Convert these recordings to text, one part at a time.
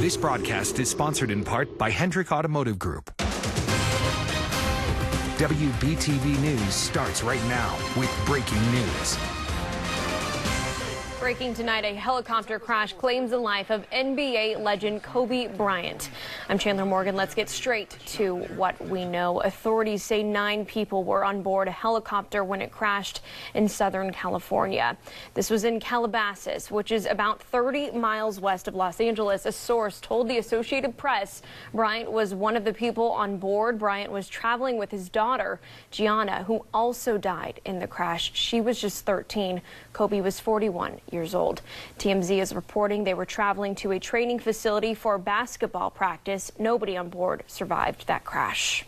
This broadcast is sponsored in part by Hendrick Automotive Group. WBTV News starts right now with breaking news. Breaking tonight, a helicopter crash claims the life of NBA legend Kobe Bryant. I'm Chandler Morgan. Let's get straight to what we know. Authorities say 9 people were on board a helicopter when it crashed in Southern California. This was in Calabasas, which is about 30 miles west of Los Angeles. A source told the Associated Press Bryant was one of the people on board. Bryant was traveling with his daughter, Gianna, who also died in the crash. She was just 13. Kobe was 41 years old. TMZ is reporting they were traveling to a training facility for basketball practice. Nobody on board survived that crash.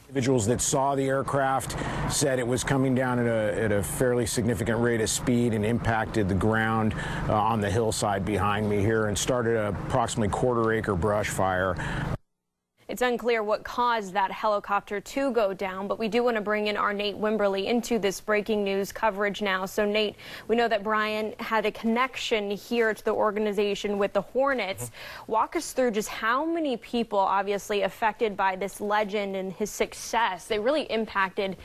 Individuals that saw the aircraft said it was coming down at a fairly significant rate of speed and impacted the ground on the hillside behind me here and started a approximately quarter-acre brush fire. It's unclear what caused that helicopter to go down, but we do want to bring in our Nate Wimberly into this breaking news coverage now. So, Nate, we know that Bryant had a connection here to the organization with the Hornets. Walk us through just how many people obviously affected by this legend and his success. They really impacted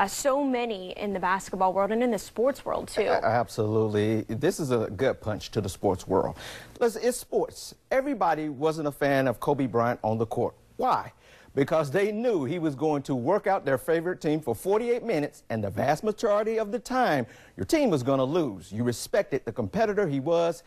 so many in the basketball world and in the sports world, too. Absolutely. This is a gut punch to the sports world. Listen, it's sports. Everybody wasn't a fan of Kobe Bryant on the court. Why? Because they knew he was going to work out their favorite team for 48 minutes, and the vast majority of the time, your team was going to lose. You respected the competitor he was,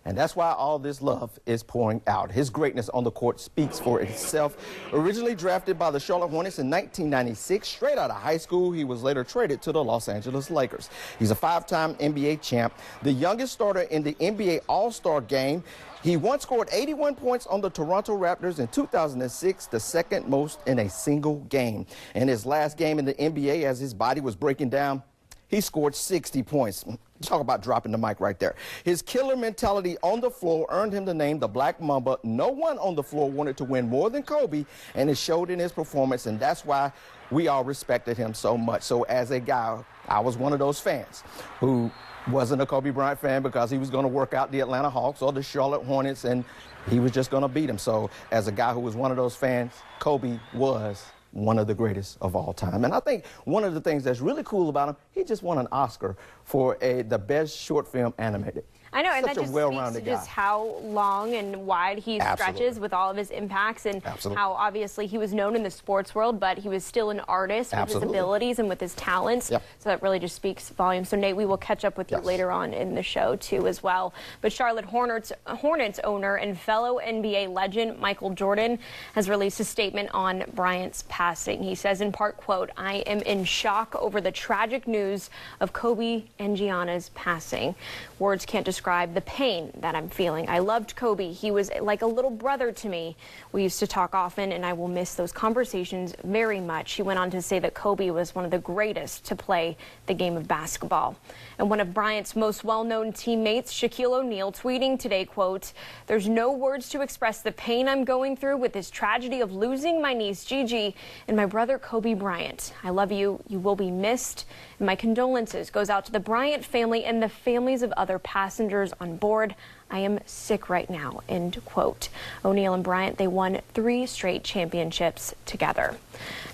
and that's why all this love is pouring out. His greatness on the court speaks for itself. Originally drafted by the Charlotte Hornets in 1996, straight out of high school, he was later traded to the Los Angeles Lakers. He's a 5-time NBA champ, the youngest starter in the NBA All-Star game. He once scored 81 points on the Toronto Raptors in 2006, the second most in a single game. In his last game in the NBA, as his body was breaking down, he scored 60 points. Talk about dropping the mic right there. His killer mentality on the floor earned him the name the Black Mamba. No one on the floor wanted to win more than Kobe, and it showed in his performance, and that's why we all respected him so much. So as a guy, I was one of those fans who wasn't a Kobe Bryant fan because he was going to work out the Atlanta Hawks or the Charlotte Hornets, and he was just going to beat them. So as a guy who was one of those fans, Kobe was one of the greatest of all time. And I think one of the things that's really cool about him, he just won an Oscar for the best short film animated. I know, and Such that just a well-rounded speaks to just how long and wide he stretches with all of his impacts, and how obviously he was known in the sports world, but he was still an artist with his abilities and with his talents. So that really just speaks volumes. So, Nate, we will catch up with you later on in the show, too, as well. But Charlotte Hornets owner and fellow NBA legend Michael Jordan has released a statement on Bryant's passing. He says, in part, quote, "I am in shock over the tragic news of Kobe and Gianna's passing. Words can't describe the pain that I'm feeling. I loved Kobe. He was like a little brother to me. We used to talk often, and I will miss those conversations very much." He went on to say that Kobe was one of the greatest to play the game of basketball. And one of Bryant's most well-known teammates, Shaquille O'Neal, tweeting today, quote, "There's no words to express the pain I'm going through with this tragedy of losing my niece, Gigi, and my brother, Kobe Bryant. I love you. You will be missed. And my condolences goes out to the Bryant family and the families of other passengers on board. I am sick right now," end quote. O'Neal and Bryant, they won 3 straight championships together.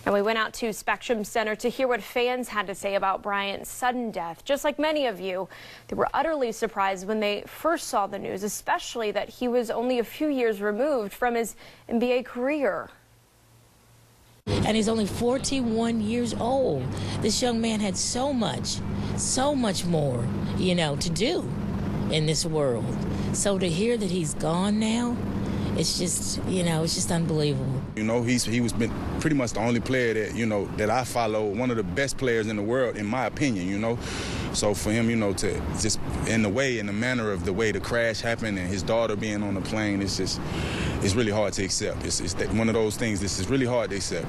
Now we went out to Spectrum Center to hear what fans had to say about Bryant's sudden death. Just like many of you, they were utterly surprised when they first saw the news, especially that he was only a few years removed from his NBA career. And he's only 41 years old. This young man had so much more, to do in this world. So to hear that he's gone now, it's just, it's just unbelievable. He was been pretty much the only player that, that I follow, one of the best players in the world, in my opinion, So for him, to just in the manner of the way the crash happened and his daughter being on the plane, it's really hard to accept. It's one of those things. This is really hard to accept,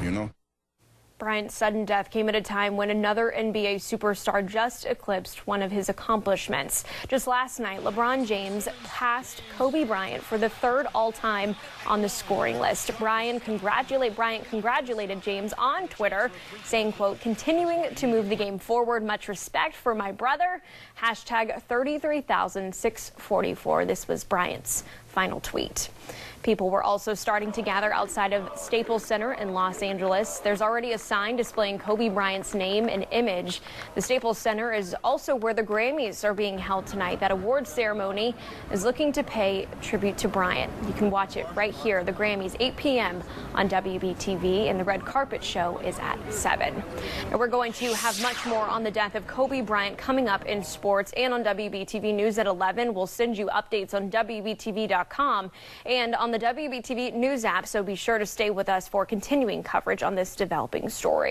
Bryant's sudden death came at a time when another NBA superstar just eclipsed one of his accomplishments. Just last night, LeBron James passed Kobe Bryant for the 3rd all-time on the scoring list. Bryant congratulated James on Twitter, saying, quote, "Continuing to move the game forward. Much respect for my brother. Hashtag 33,644. This was Bryant's final tweet. People were also starting to gather outside of Staples Center in Los Angeles. There's already a sign displaying Kobe Bryant's name and image. The Staples Center is also where the Grammys are being held tonight. That awards ceremony is looking to pay tribute to Bryant. You can watch it right here. The Grammys, 8 p.m. on WBTV, and the red carpet show is at 7. And we're going to have much more on the death of Kobe Bryant coming up in sports and on WBTV News at 11. We'll send you updates on WBTV.com and on the WBTV News app, so be sure to stay with us for continuing coverage on this developing story.